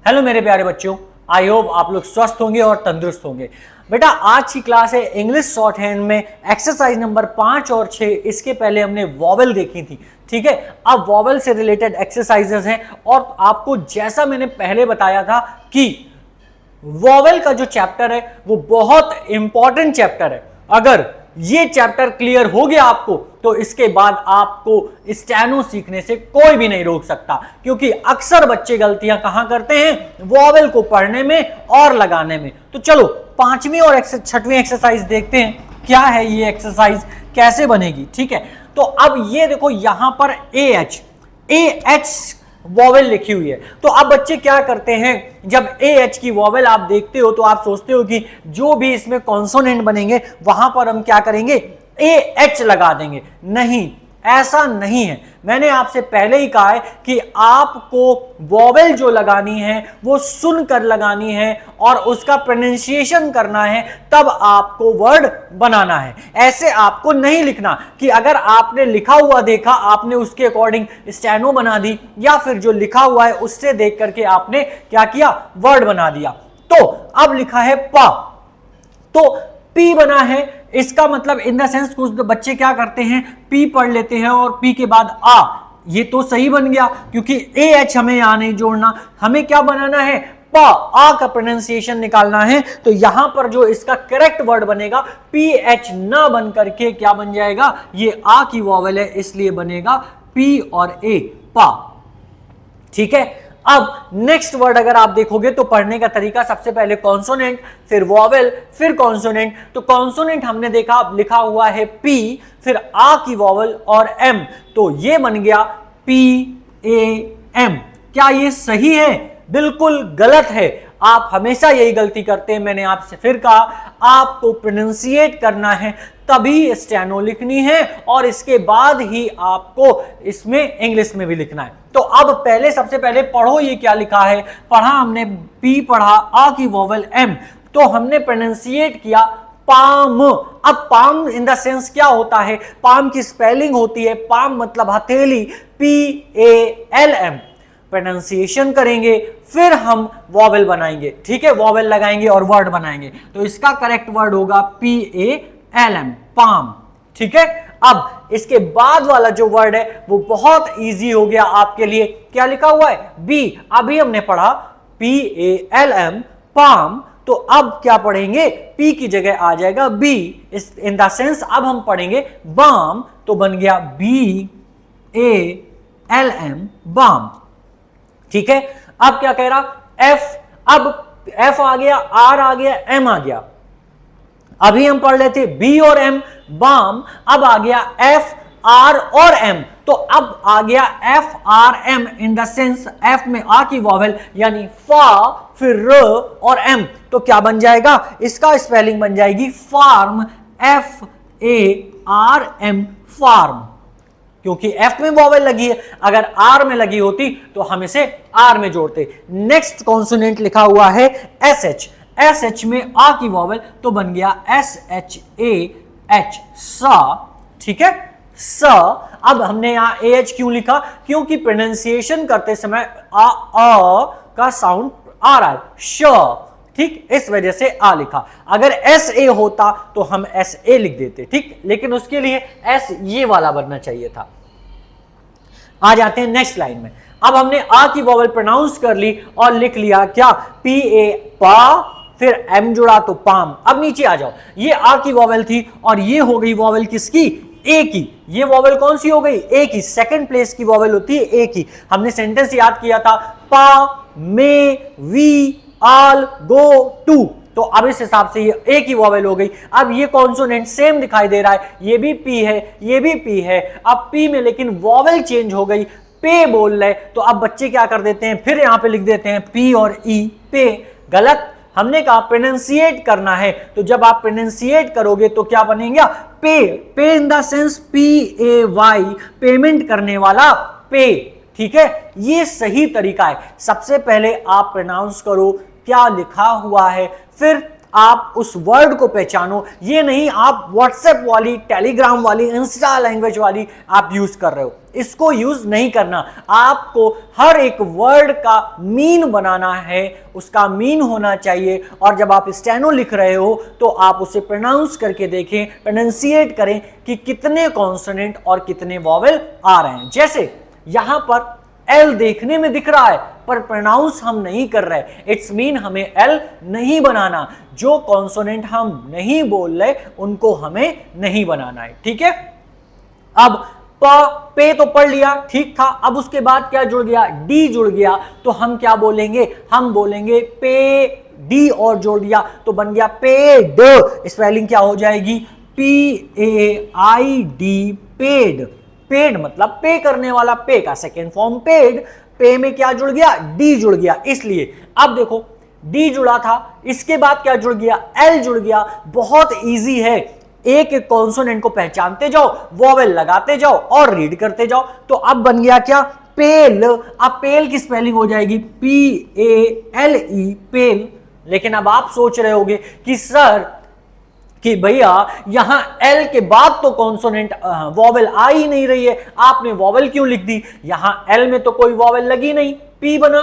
Hello मेरे प्यारे बच्चों, आई होप आप लोग स्वस्थ होंगे और तंदुरुस्त होंगे। बेटा आज की क्लास है इंग्लिश शॉर्ट हैंड में एक्सरसाइज नंबर 5 और 6। इसके पहले हमने वॉवेल देखी थी, ठीक है। अब वॉवेल से रिलेटेड एक्सरसाइजेस हैं और आपको जैसा मैंने पहले बताया था कि वॉवेल का जो चैप्टर है वो बहुत इंपॉर्टेंट चैप्टर है। अगर ये चैप्टर क्लियर हो गया आपको तो इसके बाद आपको स्टेनो सीखने से कोई भी नहीं रोक सकता, क्योंकि अक्सर बच्चे गलतियां कहां करते हैं, वॉवेल को पढ़ने में और लगाने में। तो चलो 5वीं और 6वीं एक्सरसाइज देखते हैं क्या है ये एक्सरसाइज, कैसे बनेगी, ठीक है। तो अब ये देखो यहां पर AH वॉवेल लिखी हुई है। तो अब बच्चे क्या करते हैं, जब AH की वॉवेल आप देखते हो तो आप सोचते हो कि जो भी इसमें कॉन्सोनेंट बनेंगे वहां पर हम क्या करेंगे, AH लगा देंगे। नहीं, ऐसा नहीं है। मैंने आपसे पहले ही कहा है कि आपको वॉवेल जो लगानी है वो सुनकर लगानी है और उसका प्रोनाउंसिएशन करना है, तब आपको वर्ड बनाना है। ऐसे आपको नहीं लिखना कि अगर आपने लिखा हुआ देखा आपने उसके अकॉर्डिंग स्टेनो बना दी, या फिर जो लिखा हुआ है उससे देख करके आपने क्या किया, वर्ड बना दिया। तो अब लिखा है पा, तो पी बना है, इसका मतलब इन द सेंस कुछ बच्चे क्या करते हैं, पी पढ़ लेते हैं और पी के बाद आ। ये तो सही बन गया क्योंकि AH हमें यहां नहीं जोड़ना, हमें क्या बनाना है, पा, आ का प्रोनाउंसिएशन निकालना है। तो यहां पर जो इसका करेक्ट वर्ड बनेगा PH ना बन करके क्या बन जाएगा, ये आ की वॉवेल है इसलिए बनेगा P और A, पा, ठीक है। अब नेक्स्ट वर्ड अगर आप देखोगे तो पढ़ने का तरीका सबसे पहले कॉन्सोनेंट, फिर वॉवेल, फिर कॉन्सोनेंट। तो कॉन्सोनेंट हमने देखा लिखा हुआ है P, फिर आ की वॉवेल और M, तो ये बन गया PAM। क्या ये सही है? बिल्कुल गलत है। आप हमेशा यही गलती करते हैं। मैंने आपसे फिर कहा आपको प्रोनाउंसिएट करना है, तभी स्टेनो लिखनी है और इसके बाद ही आपको इसमें इंग्लिश में भी लिखना है। तो अब पहले सबसे पहले पढ़ो ये क्या लिखा है। पढ़ा हमने P, पढ़ा आ की वॉवेल M, तो हमने प्रोनाउंसिएट किया पाम। अब पाम इन द सेंस क्या होता है, पाम की स्पेलिंग होती है, पाम मतलब हथेली, PALM। प्रोनाउंसिएशन करेंगे फिर हम वॉवेल बनाएंगे, ठीक है, वॉवेल लगाएंगे और वर्ड बनाएंगे। तो इसका करेक्ट वर्ड होगा PALM, पाम, ठीक है। अब इसके बाद वाला जो वर्ड है वो बहुत इजी हो गया आपके लिए। क्या लिखा हुआ है, B। अभी हमने पढ़ा PALM, पाम, तो अब क्या पढ़ेंगे, P की जगह आ जाएगा B, इन द सेंस अब हम पढ़ेंगे बाम, तो बन गया BALM, बाम, ठीक है। अब क्या कह रहा, F, अब F आ गया, R आ गया, M आ गया। अभी हम पढ़ लेते B और M, बाम, अब आ गया F, R और M, तो अब आ गया FRM, in the sense F में आ की वॉवेल यानी फा, फिर र और M, तो क्या बन जाएगा, इसका स्पेलिंग बन जाएगी फार्म, FARM, फार्म, क्योंकि F में वॉवेल लगी है। अगर R में लगी होती तो हम इसे R में जोड़ते। नेक्स्ट कॉन्सोनेंट लिखा हुआ है SH, SH में आ की वॉवेल तो बन गया SHAH, सा, ठीक है, स। अब हमने यहां AH क्यों लिखा, क्योंकि प्रोनाउंसिएशन करते समय आ का साउंड आ रहा है, श, ठीक, इस वजह से आ लिखा। अगर SA होता तो हम SA लिख देते, ठीक, लेकिन उसके लिए S ये वाला बनना चाहिए था। आ जाते हैं नेक्स्ट लाइन में। अब हमने आ की वॉवेल प्रोनाउंस कर ली और लिख लिया क्या, PA, पा, फिर M जुड़ा तो पाम। अब नीचे आ जाओ, ये आ की वॉवेल थी और ये हो गई वॉवेल किसकी, A की। ये वॉवेल कौन सी हो गई, A की। सेकंड प्लेस की वॉवेल होती है A की। हमने सेंटेंस याद किया था, पा, मे, वी, आल, गो, टू, तो अब इस हिसाब से ये A की वॉवेल हो गई। अब ये कॉन्सोनेंट सेम दिखाई दे रहा है, ये भी P है, ये भी P है। अब P में लेकिन वॉवेल चेंज हो गई, पे बोल रहे, तो अब बच्चे क्या कर देते हैं, फिर यहां पे लिख देते हैं P और E, पे। गलत, हमने कहा प्रोनाउंसिएट करना है, तो जब आप प्रोनाउंसिएट करोगे तो क्या बनेगा, पे, पे in the sense PAY, payment करने वाला पे, ठीक है। ये सही तरीका है। सबसे पहले आप प्रोनाउंस करो क्या लिखा हुआ है, फिर आप उस वर्ड को पहचानो। ये नहीं आप व्हाट्सएप वाली, टेलीग्राम वाली, इंस्टा लैंग्वेज वाली आप यूज कर रहे हो, इसको यूज नहीं करना। आपको हर एक वर्ड का मीन बनाना है, उसका मीन होना चाहिए। और जब आप स्टेनो लिख रहे हो तो आप उसे प्रोनाउंस करके देखें, प्रोनाउंसिएट करें कि कितने कॉन्सोनेंट और कितने वॉवेल आ रहे हैं। जैसे यहां पर एल देखने में दिख रहा है पर प्रोनाउंस हम नहीं कर रहे, इट्स मीन हमें एल नहीं बनाना। जो कॉन्सोनेंट हम नहीं बोल रहे उनको हमें नहीं बनाना है, ठीक है। अब पे तो पढ़ लिया, ठीक था। अब उसके बाद क्या जुड़ गया, डी जुड़ गया, तो हम क्या बोलेंगे, हम बोलेंगे पे, डी और जोड़ दिया तो बन गया पेड। स्पेलिंग क्या हो जाएगी, PAID, पेड। पेड मतलब पे करने वाला, पे का सेकेंड फॉर्म पेड। पे में क्या जुड़ गया, डी जुड़ गया, इसलिए अब देखो डी जुड़ा था, इसके बाद क्या जुड़ गया, एल जुड़ गया। बहुत इजी है, एक एक कॉन्सोनेंट को पहचानते जाओ, वॉवेल लगाते जाओ और रीड करते जाओ। तो अब बन गया क्या, पेल। अब पेल की स्पेलिंग हो जाएगी PALE, पेल। लेकिन अब आप सोच रहे होगे कि सर कि भैया यहां एल के बाद तो कॉन्सोनेंट वॉवेल आ ही नहीं रही है, आपने वॉवेल क्यों लिख दी। यहां एल में तो कोई वॉवेल लगी नहीं, पी बना,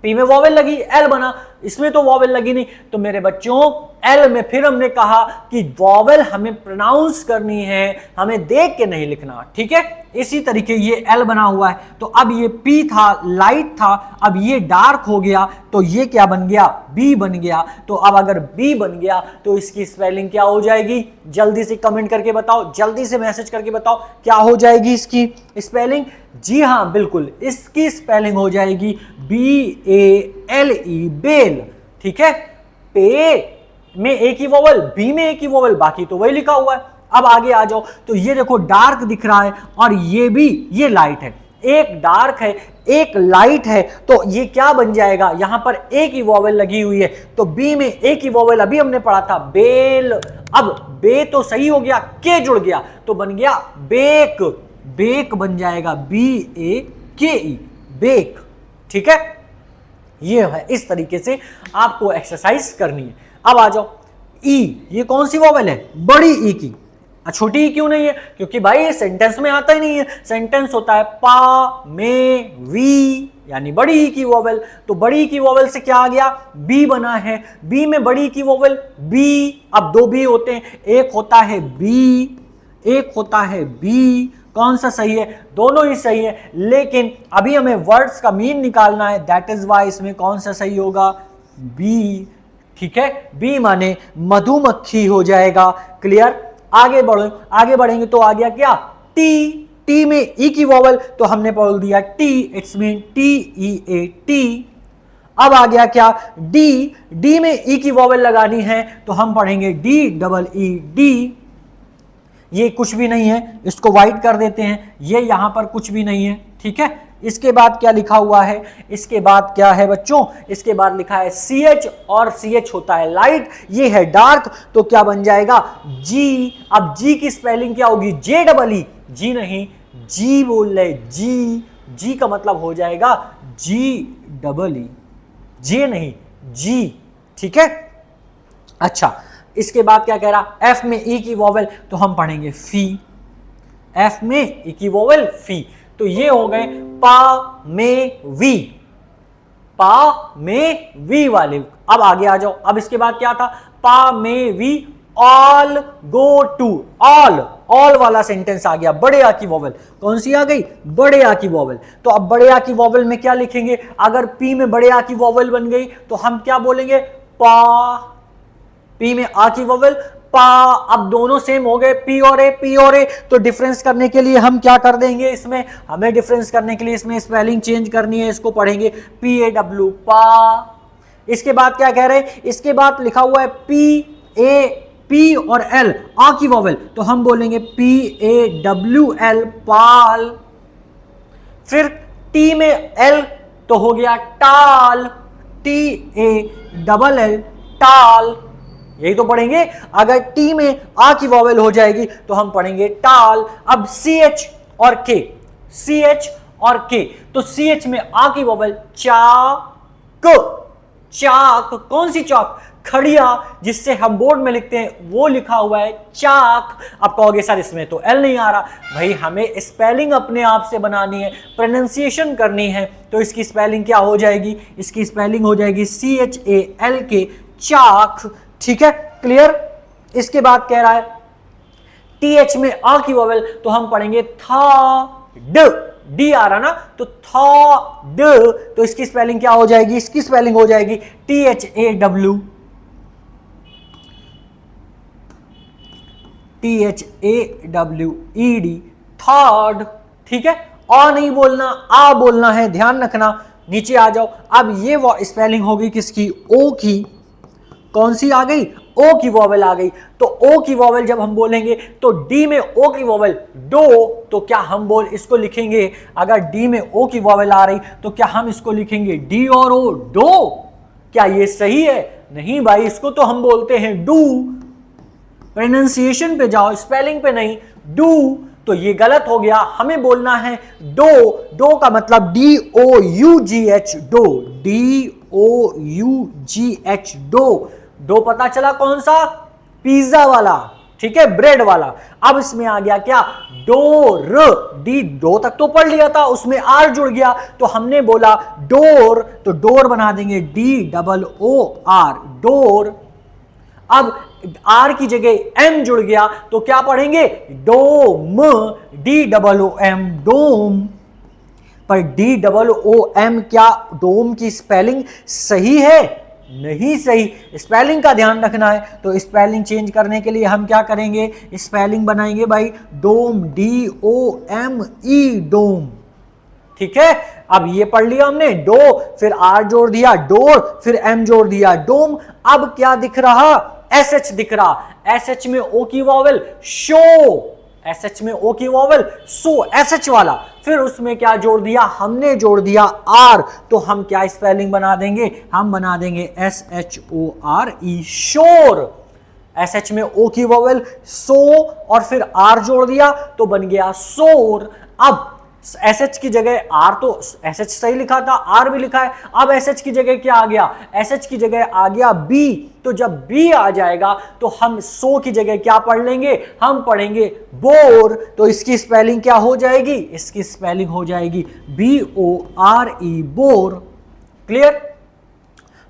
पी में वॉवेल लगी, एल बना, इसमें तो वॉवेल लगी नहीं। तो मेरे बच्चों एल में फिर हमने कहा कि वॉवेल हमें प्रोनाउंस करनी है, हमें देख के नहीं लिखना, ठीक है। इसी तरीके ये एल बना हुआ है, तो अब ये पी था, लाइट था, अब ये डार्क हो गया, तो ये क्या बन गया, बी बन गया। तो अब अगर बी बन गया तो इसकी स्पेलिंग क्या हो जाएगी, जल्दी से कमेंट करके बताओ, जल्दी से मैसेज करके बताओ क्या हो जाएगी इसकी स्पेलिंग। जी हाँ बिल्कुल, इसकी स्पेलिंग हो जाएगी BALE, बेल, ठीक है। पे में एक ही वोवल, बी में एक ही वोवल, बाकी तो वही लिखा हुआ है। अब आगे आ जाओ, तो ये देखो डार्क दिख रहा है और ये भी, ये लाइट है, एक डार्क है एक लाइट है, तो ये क्या बन जाएगा, यहां पर एक ही वोवल लगी हुई है, तो बी में एक ही वोवल, अभी हमने पढ़ा था बेल। अब बे तो सही हो गया, के जुड़ गया तो बन गया बेक, बेक बन जाएगा BAKE, बेक, ठीक है। ये है, इस तरीके से आपको एक्सरसाइज करनी है। अब आ जाओ, ई, ये कौन सी वोवेल है, बड़ी ई की। छोटी ई क्यों नहीं है, क्योंकि भाई ये सेंटेंस में आता ही नहीं है। सेंटेंस होता है पा, में, वी, यानी बड़ी ई की वोवेल। तो बड़ी ई की वोवेल से क्या आ गया, बी बना है, बी में बड़ी ई की वोवेल बी। अब दो बी होते हैं, एक होता है बी, एक होता है बी। कौन सा सही है, दोनों ही सही है, लेकिन अभी हमें वर्ड्स का मीन निकालना है, दैट इज वाई इसमें कौन सा सही होगा, बी, ठीक है। बी माने मधुमक्खी हो जाएगा, क्लियर। आगे बढ़ो, आगे बढ़ेंगे तो आ गया क्या, टी, टी में ई की वॉवल, तो हमने बोल दिया टी, इट्स मीन TEA, अब आ गया क्या, डी, डी में ई की वॉवल लगानी है तो हम पढ़ेंगे DEE, ये कुछ भी नहीं है, इसको वाइट कर देते हैं, ये यहां पर कुछ भी नहीं है, ठीक है। इसके बाद क्या लिखा हुआ है, इसके बाद क्या है बच्चों, इसके बाद लिखा है CH, और CH होता है लाइट, ये है डार्क, तो क्या बन जाएगा G। अब G की स्पेलिंग क्या होगी, JEE, जी नहीं, जी बोल रहे, जी, जी का मतलब हो जाएगा GEE, जे नहीं, जी, ठीक है। अच्छा, इसके बाद क्या कह रहा, F में ई की वोवेल, तो हम पढ़ेंगे फी, F में ई की वोवेल फी। तो ये हो गए पा में वी, पा में वी वाले। अब आगे आ जाओ, अब इसके बाद क्या था, पा में we, all go to, all वाला सेंटेंस आ गया, बड़े आ की वोवेल, कौन सी आ गई, बड़े आ की वोवेल। तो अब बड़े आ की वोवेल में क्या लिखेंगे, अगर पी में बड़े आ की वोवेल बन गई तो हम क्या बोलेंगे, पा, पी में आ की वोवेल, पा। अब दोनों सेम हो गए, पी और ए, पी और ए, तो डिफरेंस करने के लिए हम क्या कर देंगे, इसमें हमें डिफरेंस करने के लिए इसमें स्पेलिंग चेंज करनी है, इसको पढ़ेंगे PAW, पा। इसके बाद क्या कह रहे हैं, इसके बाद लिखा हुआ है PA, पी और एल, आ की वोवेल, तो हम बोलेंगे PAWL, पाल। फिर टी में एल तो हो गया टाल, TALL, टाल, यही तो पढ़ेंगे। अगर टी में आ की वोवेल हो जाएगी तो हम पढ़ेंगे टाल। अब CH और K, CH और K, तो CH में आ की वोवेल चाक, चाक, कौन सी चाक, खड़िया जिससे हम बोर्ड में लिखते हैं वो लिखा हुआ है चाक। आप कहोगे सर इसमें तो एल नहीं आ रहा, भाई हमें स्पेलिंग अपने आप से बनानी है, प्रोनाउंसिएशन करनी है, तो इसकी स्पेलिंग क्या हो जाएगी, इसकी स्पेलिंग हो जाएगी CHALK चाक। ठीक है, क्लियर। इसके बाद कह रहा है TH में आ की वोवेल, तो हम पढ़ेंगे था ड, डी आ रहा ना, तो था ड, तो इसकी स्पेलिंग क्या हो जाएगी, इसकी स्पेलिंग हो जाएगी THAWED, थर्ड। ठीक है, आ नहीं बोलना, आ बोलना है, ध्यान रखना। नीचे आ जाओ, अब ये स्पेलिंग होगी किसकी, ओ की, कौन सी आ गई, ओ की वॉवेल आ गई। तो ओ की वॉवेल जब हम बोलेंगे तो डी में ओ की वॉवेल डो, तो क्या हम इसको लिखेंगे, अगर डी में ओ की वॉवेल आ रही तो क्या हम इसको लिखेंगे डी और ओ, डो। क्या ये सही है, नहीं भाई, इसको तो हम बोलते हैं डू। प्रोनाउंसिएशन पे जाओ, स्पेलिंग पे नहीं, डू, तो ये गलत हो गया, हमें बोलना है डो। डो का मतलब DOUGH, dough, DOUGH, dough. Dough पता चला कौन सा, पिज्जा वाला, ठीक है, ब्रेड वाला। अब इसमें आ गया क्या, डोर, डी, दो तक तो पढ़ लिया था, उसमें आर जुड़ गया, तो हमने बोला डोर, तो डोर बना देंगे DOOR, डोर। अब आर की जगह एम जुड़ गया, तो क्या पढ़ेंगे, डोम, DOOM, डोम। पर DOOM क्या डोम की स्पेलिंग सही है, नहीं सही, स्पेलिंग का ध्यान रखना है। तो स्पेलिंग चेंज करने के लिए हम क्या करेंगे, स्पेलिंग बनाएंगे भाई डोम, DOME, डोम। ठीक है, अब ये पढ़ लिया हमने, डो, फिर आर जोड़ दिया डोर, फिर एम जोड़ दिया डोम। अब क्या दिख रहा, SH दिख रहा, SH में ओ की वॉवेल शो, SH में ओ की वॉवेल सो, SH वाला, फिर उसमें क्या जोड़ दिया, हमने जोड़ दिया आर, तो हम क्या स्पेलिंग बना देंगे, हम बना देंगे SHORE, शोर। SH में ओ की वॉवेल सो और फिर आर जोड़ दिया तो बन गया सोर। अब SH की जगह आर, तो SH सही लिखा था, आर भी लिखा है, अब SH की जगह क्या आ गया, SH की जगह आ गया बी, तो जब बी आ जाएगा तो हम सो की जगह क्या पढ़ लेंगे, हम पढ़ेंगे बोर। तो इसकी स्पेलिंग क्या हो जाएगी, इसकी स्पेलिंग हो जाएगी BORE, बोर। क्लियर।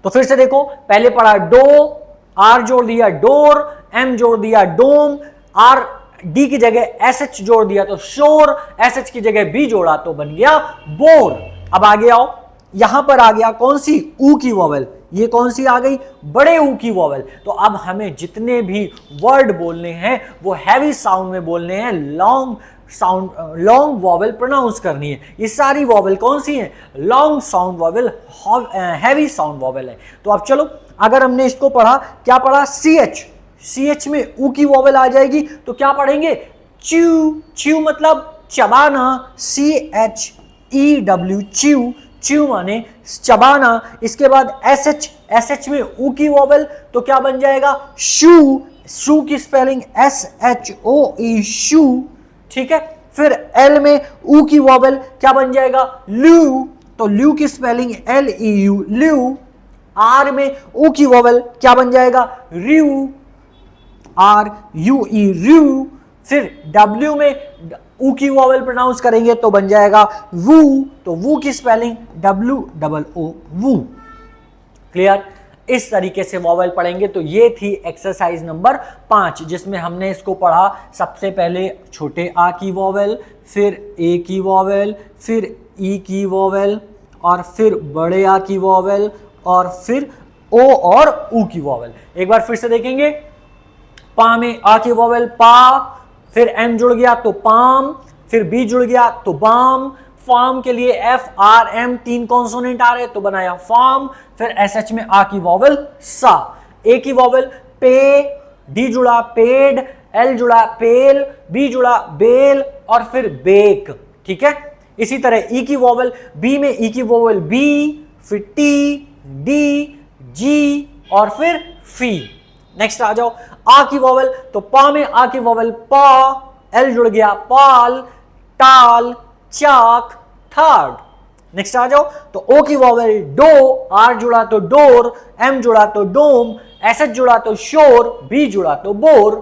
तो फिर से देखो, पहले पढ़ा डो, आर जोड़ दिया डोर, एम जोड़ दिया डोम, आर डी की जगह SH जोड़ दिया तो शोर, SH की जगह बी जोड़ा तो बन गया बोर। अब आगे आओ, यहां पर आ गया कौन सी, ऊ की वॉवेल, ये कौन सी आ गई, बड़े ऊ की वॉवेल। तो अब हमें जितने भी वर्ड बोलने हैं वो हैवी साउंड में बोलने हैं, long sound, long vowel pronounce करनी है। ये सारी वॉवेल कौन सी हैं, long sound vowel, heavy sound vowel है। तो अब चलो, अगर हमने इसको पढ़ा, क्या पढ़ा, CH में ऊ की वॉवेल आ जाएगी तो क्या पढ़ेंगे, च्यू, च्यू मतलब चबाना, CHEW, च्यू, च्यू माने चबाना। इसके बाद SH में ऊ की वॉवेल तो क्या बन जाएगा, शू, शू की स्पेलिंग SHOE, शू। ठीक है, फिर एल में ऊ की वॉवेल क्या बन जाएगा, ल्यू, तो ल्यू की स्पेलिंग LEU, ल्यू। आर में ऊ की वॉवेल क्या बन जाएगा, RUE, RUE, RUE। फिर W में ऊ की वॉवेल प्रोनाउंस करेंगे तो बन जाएगा वू, तो वू की स्पेलिंग WOO, वू। क्लियर। इस तरीके से वॉवेल पढ़ेंगे। तो ये थी एक्सरसाइज नंबर 5, जिसमें हमने इसको पढ़ा, सबसे पहले छोटे आ की वॉवेल, फिर ए की वॉवेल, फिर ई की वॉवेल, और फिर बड़े आ की वॉवेल, और फिर ओ और ऊ की वॉवेल। एक बार फिर से देखेंगे, पा में आ की वॉवेल पा, फिर एम जुड़ गया तो पाम, फिर बी जुड़ गया तो बाम, फार्म के लिए FRM 3 कॉन्सोनेंट आ रहे तो बनाया फार्म, फिर SH में आ की वॉवेल सा, ए की वॉवेल पे, डी जुड़ा पेड, एल जुड़ा पेल, बी जुड़ा बेल, और फिर बेक। ठीक है, इसी तरह ई की वॉवेल, बी में ई की वॉवेल बी, फिर टी, डी, जी, और फिर फी। नेक्स्ट आ जाओ, आ की वॉवेल, तो पा में आ की वॉवेल पा, एल जुड़ गया पाल, टाल, चाक, थर्ड। नेक्स्ट आ जाओ, तो ओ की वॉवेल डो, आर जुड़ा तो डोर, एम जुड़ा तो डोम, एस एच जुड़ा तो शोर, बी जुड़ा तो बोर।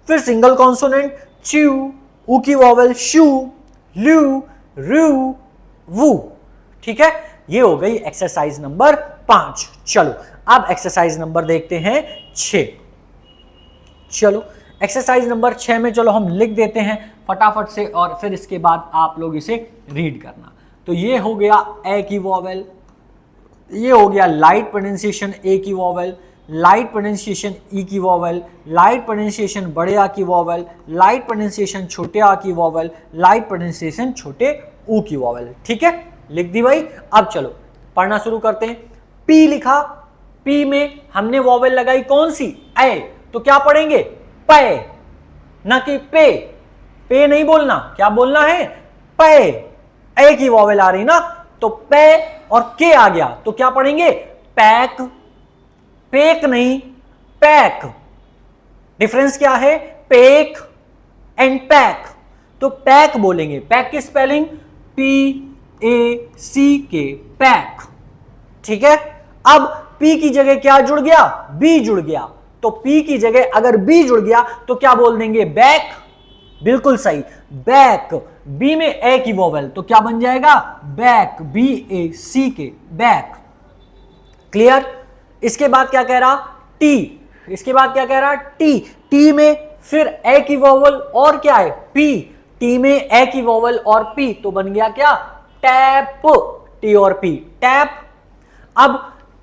फिर सिंगल कॉन्सोनेंट च्यू, ऊ की वॉवेल शू, लू, रू, वू। ठीक है, ये हो गई एक्सरसाइज नंबर 5। चलो अब एक्सरसाइज नंबर देखते हैं 6। चलो एक्सरसाइज नंबर 6 में चलो हम लिख देते हैं फटाफट से, और फिर इसके बाद आप लोग इसे रीड करना। तो ये हो गया ए की वॉवेल, ये हो गया लाइट प्रोनाउंसिएशन ए की वॉवेल, लाइट प्रोनाउंसिएशन ई की वॉवेल, लाइट प्रोनाउंसिएशन बड़े आ की वॉवेल, लाइट प्रोनाउंसिएशन छोटे आ की वॉवेल, लाइट प्रोनाउंसिएशन छोटे ऊ की वॉवेल। ठीक है, लिख दी भाई। अब चलो पढ़ना शुरू करते हैं। पी लिखा, पी में हमने वॉवेल लगाई कौन सी, ए, तो क्या पढ़ेंगे पे, ना कि पे। पे नहीं बोलना, क्या बोलना है पे। ए की वॉवेल आ रही ना, तो पे और के आ गया तो क्या पढ़ेंगे पैक, पेक नहीं पैक। डिफरेंस क्या है, पेक एंड पैक। तो पैक बोलेंगे, पैक की स्पेलिंग पी ए सी के, पैक। ठीक है, अब पी की जगह क्या जुड़ गया, बी जुड़ गया। तो पी की जगह अगर बी जुड़ गया तो क्या बोल देंगे बैक, बिल्कुल सही, बैक। बी में ए की वोवेल तो क्या बन जाएगा बैक, बी ए सी के, बैक। क्लियर। इसके बाद क्या कह रहा टी, इसके बाद क्या कह रहा टी, टी में फिर ए की वोवेल और क्या है पी, टी में ए की वोवेल और पी तो बन गया क्या टैप, टी और पी टैप। अब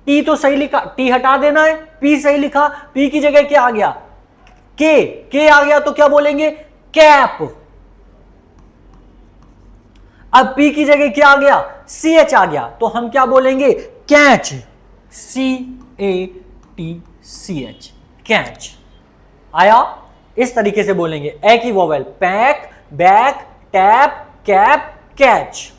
टी तो सही लिखा, टी हटा देना है, पी सही लिखा, पी की जगह क्या आ गया के आ गया तो क्या बोलेंगे कैप। अब पी की जगह क्या आ गया सी एच आ गया तो हम क्या बोलेंगे catch, C A T C H, catch. आया, इस तरीके से बोलेंगे ए की vowel pack, back, tap, cap, catch.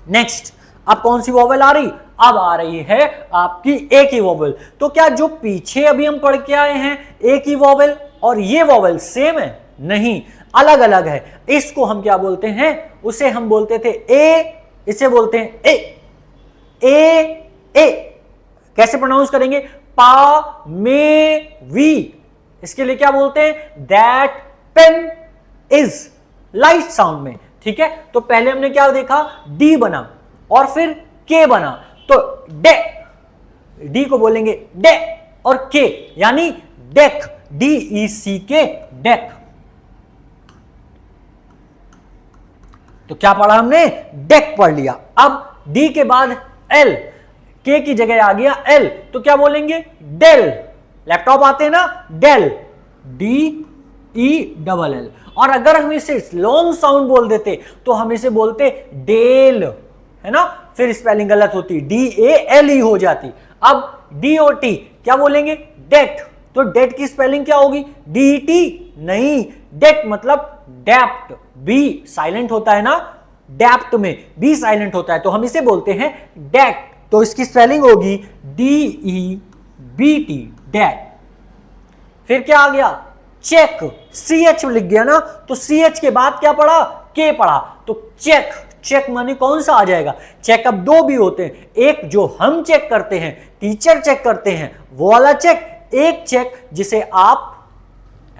Next अब कौन सी वोवेल आ रही, अब आ रही है आपकी ए की वोवेल। तो क्या जो पीछे अभी हम पढ़ के आए हैं ए की वोवेल और ये वोवेल सेम है, नहीं, अलग अलग है। इसको हम क्या बोलते हैं, उसे हम बोलते थे ए, इसे बोलते हैं ए, ए, ए। कैसे प्रोनाउंस करेंगे पा में वी, इसके लिए क्या बोलते हैं that pain is, light sound में। ठीक है, तो पहले हमने क्या देखा डी बना और फिर के बना, तो डे, डी को बोलेंगे डे और के यानी डेक, डी ई सी के, डेक। तो क्या पढ़ा हमने डेक पढ़ लिया। अब डी के बाद एल, के की जगह आ गया एल तो क्या बोलेंगे डेल, लैपटॉप आते हैं ना Dell, D E double L. और अगर हम इसे लॉन्ग साउंड बोल देते तो हम इसे बोलते डेल, है ना, फिर स्पेलिंग गलत होती, डी ए एल ई हो जाती। अब डी ओ टी क्या बोलेंगे डेट, तो डेट की स्पेलिंग क्या होगी डी टी, नहीं, डेट मतलब डेप्ट, बी साइलेंट होता है ना, डेप्ट में बी साइलेंट होता है तो हम इसे बोलते हैं डेट, तो इसकी स्पेलिंग होगी D E B T, debt. फिर क्या आ गया चेक, सी एच लिख गया ना, तो सी एच के बाद क्या पढ़ा के पढ़ा, तो चेक, चेक माने कौन सा आ जाएगा, चेक अब दो भी होते हैं, एक जो हम चेक करते हैं, टीचर चेक करते हैं वो वाला चेक, एक चेक जिसे आप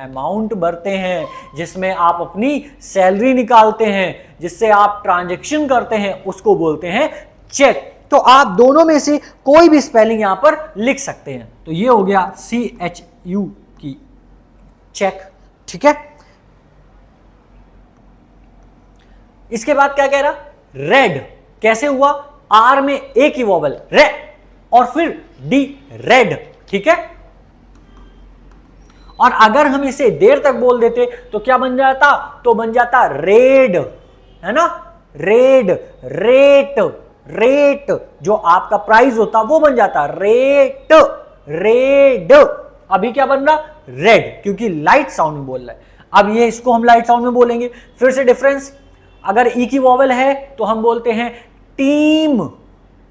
अमाउंट भरते हैं, जिसमें आप अपनी सैलरी निकालते हैं, जिससे आप ट्रांजैक्शन करते हैं, उसको बोलते हैं चेक। तो आप दोनों में से कोई भी स्पेलिंग यहां पर लिख सकते हैं। तो ये हो गया सी एच यू की चेक। ठीक है, इसके बाद क्या कह रहा रेड, कैसे हुआ आर में ए की वोवेल रे और फिर डी रेड। ठीक है, और अगर हम इसे देर तक बोल देते तो क्या बन जाता, तो बन जाता रेड, है ना, रेड, रेट, रेट जो आपका प्राइस होता वो बन जाता रेट, रेड। अभी क्या बन रहा रेड, क्योंकि लाइट साउंड में बोल रहा है। अब ये इसको हम लाइट साउंड में बोलेंगे। फिर से डिफरेंस, अगर ई की वोवेल है तो हम बोलते हैं टीम,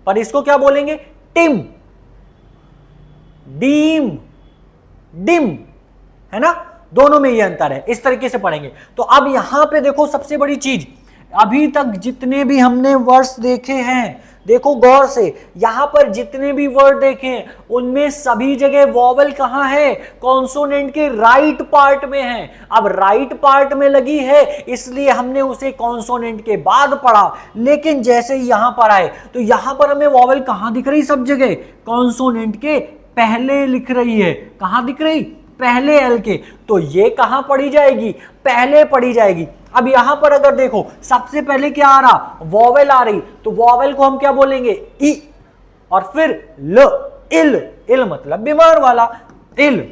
पर इसको क्या बोलेंगे टिम, डीम, डिम, है ना, दोनों में ये अंतर है। इस तरीके से पढ़ेंगे। तो अब यहां पे देखो सबसे बड़ी चीज, अभी तक जितने भी हमने वर्ड्स देखे हैं, देखो गौर से, यहां पर जितने भी वर्ड देखे हैं उनमें सभी जगह वॉवेल कहां है? कॉन्सोनेंट के राइट पार्ट में है। अब राइट पार्ट में लगी है इसलिए हमने उसे कॉन्सोनेंट के बाद पढ़ा, लेकिन जैसे यहां पर आए तो यहां पर हमें वॉवेल कहां दिख रही? सब जगह कॉन्सोनेंट के पहले लिख रही है। कहां दिख रही? पहले एल के। तो ये कहां पढ़ी जाएगी? पहले पढ़ी जाएगी। अब यहां पर अगर देखो सबसे पहले क्या आ रहा? वॉवेल आ रही, तो वॉवेल को हम क्या बोलेंगे? ई, और फिर ल, इल। इल मतलब बीमार वाला, इल।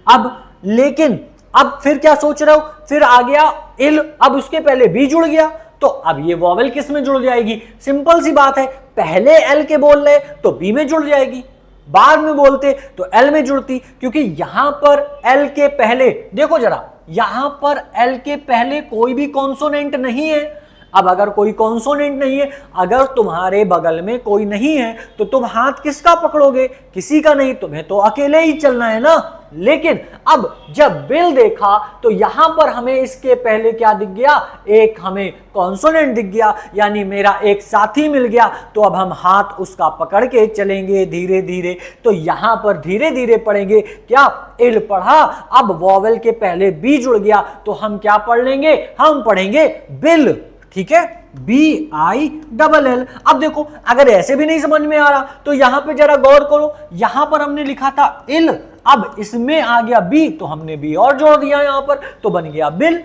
अब लेकिन अब फिर क्या सोच रहे हो? फिर आ गया इल, अब उसके पहले बी जुड़ गया, तो अब ये वॉवेल किस में जुड़ जाएगी? सिंपल सी बात है, पहले एल के बोल रहे तो बी में जुड़ जाएगी, बाद में बोलते तो एल में जुड़ती, क्योंकि यहां पर एल के पहले देखो जरा, यहां पर एल के पहले कोई भी कॉन्सोनेंट नहीं है। अब अगर कोई कॉन्सोनेंट नहीं है, अगर तुम्हारे बगल में कोई नहीं है तो तुम हाथ किसका पकड़ोगे? किसी का नहीं, तुम्हें तो अकेले ही चलना है ना। लेकिन अब जब बिल देखा तो यहां पर हमें इसके पहले क्या दिख गया? एक हमें कॉन्सोनेंट दिख गया, यानी मेरा एक साथी मिल गया। तो अब हम हाथ उसका पकड़ के चलेंगे धीरे धीरे, तो यहां पर धीरे धीरे पढ़ेंगे। क्या? इल पढ़ा, अब वॉवेल के पहले बी जुड़ गया, तो हम क्या पढ़ लेंगे? हम पढ़ेंगे बिल। ठीक है, BILL। अब देखो अगर ऐसे भी नहीं समझ में आ रहा तो यहां पे जरा गौर करो, यहां पर हमने लिखा था इल, अब इसमें आ गया बी, तो हमने बी और जोड़ दिया यहां पर, तो बन गया बिल।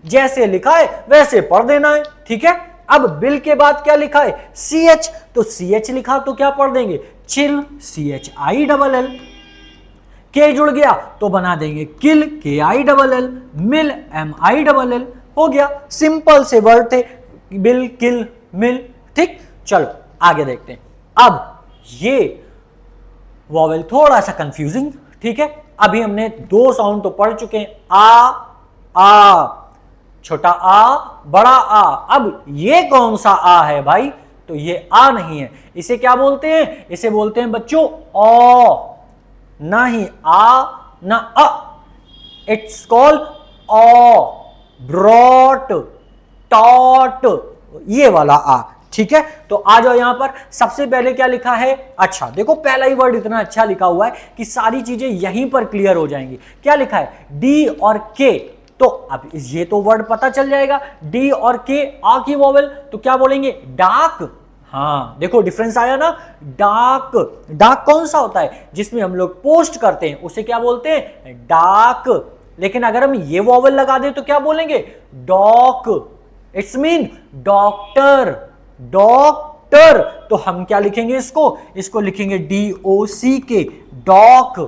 जैसे लिखा है वैसे पढ़ देना है। ठीक है, अब बिल के बाद क्या लिखा है? CH, तो CH लिखा तो क्या पढ़ देंगे? Chill, CHILL। के जुड़ गया तो बना देंगे किल, KILL। मिल, MILL। हो गया, सिंपल से वर्ड थे, बिल, किल, मिल। ठीक, चलो आगे देखते हैं। अब ये वॉवेल थोड़ा सा कंफ्यूजिंग, ठीक है। अभी हमने दो साउंड तो पढ़ चुके हैं, आ, छोटा आ, बड़ा आ। अब ये कौन सा आ है भाई? तो ये आ नहीं है, इसे क्या बोलते हैं? इसे बोलते हैं बच्चों ओ, ना ही आ ना uh, it's called O. Brought, taught, ये वाला आ। ठीक है, तो आ जाओ यहां पर। सबसे पहले क्या लिखा है? अच्छा देखो, पहला ही वर्ड इतना अच्छा लिखा हुआ है कि सारी चीजें यहीं पर क्लियर हो जाएंगी। क्या लिखा है? डी और के। तो अब ये तो वर्ड पता चल जाएगा, डी और के, आ की वॉवेल, तो क्या बोलेंगे? डार्क। हाँ देखो डिफरेंस आया ना। डार्क, डार्क कौन सा होता है? जिसमें हम लोग पोस्ट करते हैं उसे क्या बोलते हैं? डार्क। लेकिन अगर हम ये वॉवेल लगा दें तो क्या बोलेंगे? Doc. Its mean doctor, doctor. तो हम क्या लिखेंगे इसको? इसको लिखेंगे DOCK, डॉक,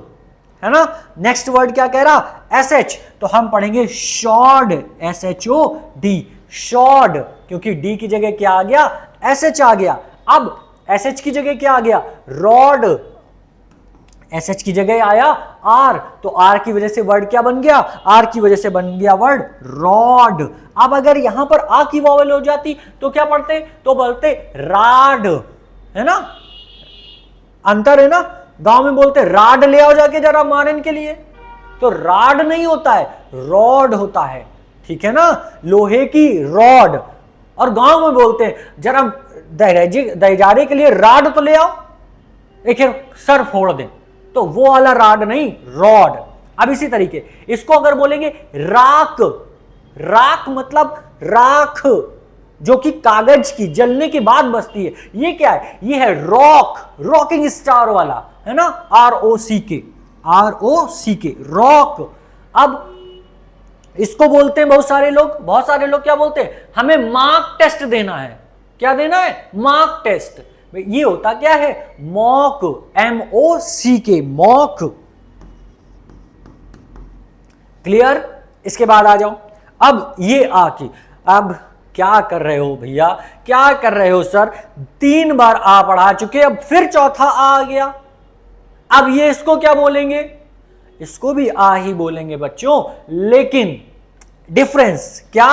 है ना। नेक्स्ट वर्ड क्या कह रहा? SH, तो हम पढ़ेंगे शॉर्ड, SHOD, शॉर्ड, क्योंकि डी की जगह क्या आ गया? SH आ गया। अब SH की जगह क्या आ गया? रॉड, SH की जगह आया R, तो R की वजह से वर्ड क्या बन गया? R की वजह से बन गया वर्ड रॉड। अब अगर यहां पर आ की वॉवेल हो जाती तो क्या पढ़ते? तो बोलते राड, है ना। अंतर है ना, गांव में बोलते राड ले आओ जाके जरा मारन के लिए, तो राड नहीं होता है, रॉड होता है। ठीक है ना, लोहे की रॉड। और गांव में बोलते हैं जरा दहेजारे के लिए राड तो ले आओ, एक सर फोड़ दे, तो वो वाला राड नहीं, रॉड। अब इसी तरीके इसको अगर बोलेंगे राख, राख मतलब राख, जो कि कागज की जलने के बाद बचती है। ये क्या है? ये है रॉक, रॉकिंग स्टार वाला, है ना, ROCK, ROCK, रॉक। अब इसको बोलते हैं बहुत सारे लोग क्या बोलते हैं? हमें मार्क टेस्ट देना है। क्या देना है? Mock test. ये होता क्या है? मॉक, MOCK, मॉक। क्लियर? इसके बाद आ जाओ, अब ये आ की, अब क्या कर रहे हो भैया, क्या कर रहे हो सर? 3 बार आ पढ़ा चुके, अब फिर चौथा आ गया। अब ये इसको क्या बोलेंगे? इसको भी आ ही बोलेंगे बच्चों, लेकिन डिफरेंस क्या?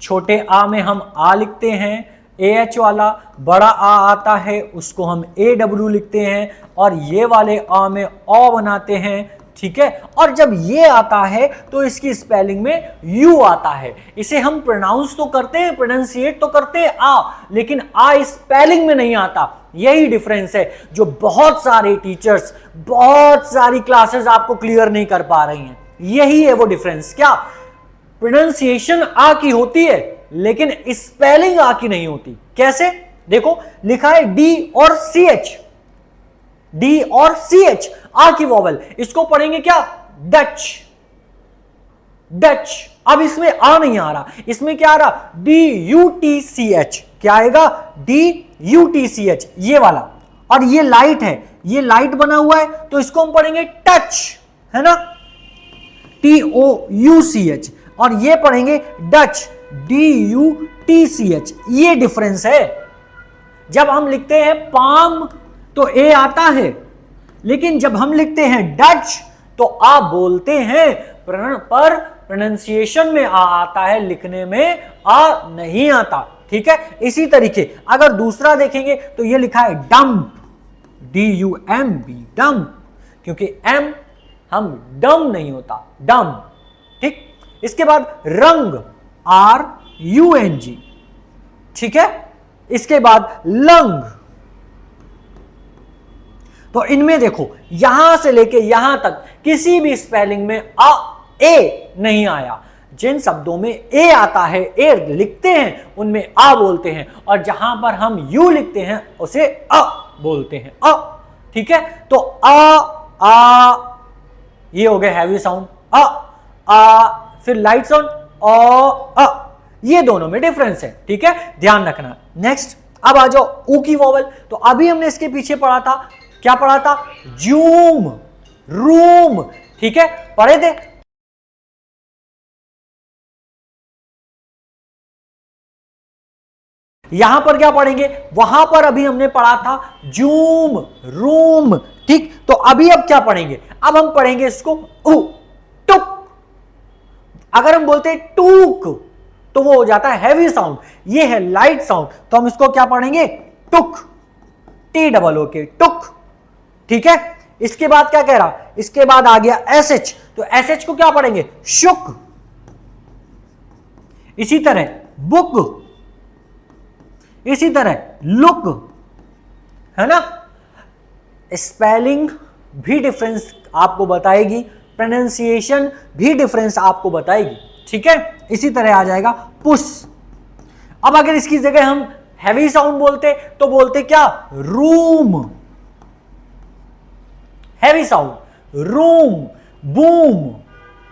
छोटे आ में हम आ लिखते हैं AH वाला, बड़ा आ आता है उसको हम AW लिखते हैं, और ये वाले आ में ओ बनाते हैं ठीक है। और जब ये आता है तो इसकी स्पेलिंग में यू आता है। इसे हम प्रोनाउंस तो करते हैं, प्रोनाउंसिएट तो करते हैं आ, लेकिन आ स्पेलिंग में नहीं आता। यही डिफरेंस है जो बहुत सारे टीचर्स बहुत सारी क्लासेस आपको क्लियर नहीं कर पा रही हैं। यही है वो डिफरेंस। क्या प्रोनाउंसिएशन आ की होती है लेकिन स्पेलिंग आ की नहीं होती। कैसे? देखो लिखा है डी और सी एच, डी और सी एच, आ की वॉवल, इसको पढ़ेंगे क्या? Dutch, Dutch. अब इसमें आ नहीं आ रहा, इसमें क्या आ रहा? D U T C H. क्या आएगा? D U T C H, ये वाला। और ये लाइट है, ये लाइट बना हुआ है तो इसको हम पढ़ेंगे टच, है ना, T O U C H. और ये पढ़ेंगे Dutch, D U T C H. ये डिफरेंस है। जब हम लिखते हैं पाम तो ए आता है, लेकिन जब हम लिखते हैं डच तो आ बोलते हैं, पर प्रोनाउंसिएशन में आ आता है, लिखने में आ नहीं आता। ठीक है। इसी तरीके अगर दूसरा देखेंगे तो ये लिखा है dump, D U M B, dump, क्योंकि एम हम डम नहीं होता, डम। ठीक। इसके बाद रंग, आर यू एन जी। ठीक है। इसके बाद लंग। तो इनमें देखो यहां से लेके यहां तक किसी भी स्पेलिंग में अ ए नहीं आया। जिन शब्दों में ए आता है, ए लिखते हैं, उनमें आ बोलते हैं, और जहां पर हम यू लिखते हैं उसे अ बोलते हैं, अ। ठीक है। तो आ ये हो गए हैवी साउंड, फिर लाइट साउंड अ। ये दोनों में डिफरेंस है। ठीक है, ध्यान रखना। नेक्स्ट अब आ जाओ ऊ की वॉवल। तो अभी हमने इसके पीछे पढ़ा था, क्या पढ़ा था? Zoom, room. ठीक है, पढ़े थे। यहां पर क्या पढ़ेंगे? वहां पर अभी हमने पढ़ा था जूम, रूम। ठीक। तो अभी अब क्या पढ़ेंगे? अब हम पढ़ेंगे इसको ऊ, टुक। अगर हम बोलते हैं टूक तो वो हो जाता है हैवी साउंड, ये है लाइट साउंड, तो हम इसको क्या पढ़ेंगे? टुक, टी डबल ओ के, टुक। ठीक है। इसके बाद क्या कह रहा? इसके बाद आ गया एस एच, तो एस एच को क्या पढ़ेंगे? शुक। इसी तरह बुक, इसी तरह लुक, है ना। स्पेलिंग भी डिफरेंस आपको बताएगी, प्रोनाउंसिएशन भी डिफरेंस आपको बताएगी। ठीक है। इसी तरह आ जाएगा पुश। अब अगर इसकी जगह हम हैवी साउंड बोलते तो बोलते क्या? Room, heavy sound, room, boom.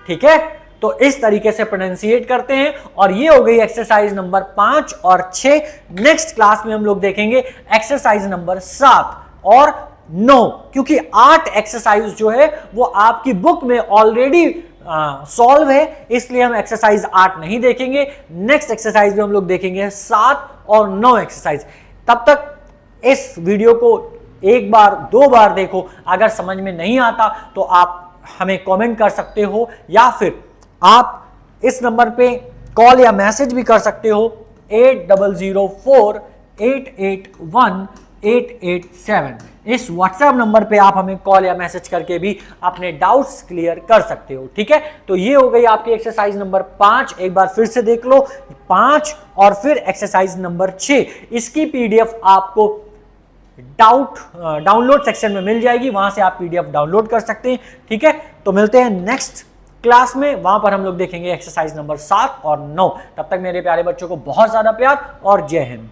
ठीक है। तो इस तरीके से प्रोनाउंसिएट करते हैं। और ये हो गई एक्सरसाइज नंबर 5 और 6। नेक्स्ट क्लास में हम लोग देखेंगे एक्सरसाइज नंबर 7 और 9, क्योंकि 8 एक्सरसाइज जो है वो आपकी बुक में ऑलरेडी सॉल्व है, इसलिए हम एक्सरसाइज 8 नहीं देखेंगे। नेक्स्ट एक्सरसाइज में हम लोग देखेंगे 7 और 9 एक्सरसाइज। तब तक इस वीडियो को एक बार 2 बार देखो। अगर समझ में नहीं आता तो आप हमें कमेंट कर सकते हो, या फिर आप इस नंबर पे कॉल या मैसेज भी कर सकते हो 8004881887। इस व्हाट्सएप नंबर पे आप हमें कॉल या मैसेज करके भी अपने डाउट्स क्लियर कर सकते हो। ठीक है। तो ये हो गई आपकी एक्सरसाइज नंबर 5। एक बार फिर से देख लो 5 और फिर एक्सरसाइज नंबर 6। इसकी पीडीएफ आपको डाउनलोड सेक्शन में मिल जाएगी, वहां से आप पीडीएफ डाउनलोड कर सकते हैं। ठीक है। तो मिलते हैं नेक्स्ट क्लास में, वहां पर हम लोग देखेंगे एक्सरसाइज नंबर 7 और 9। तब तक मेरे प्यारे बच्चों को बहुत ज्यादा प्यार और जय हिंद।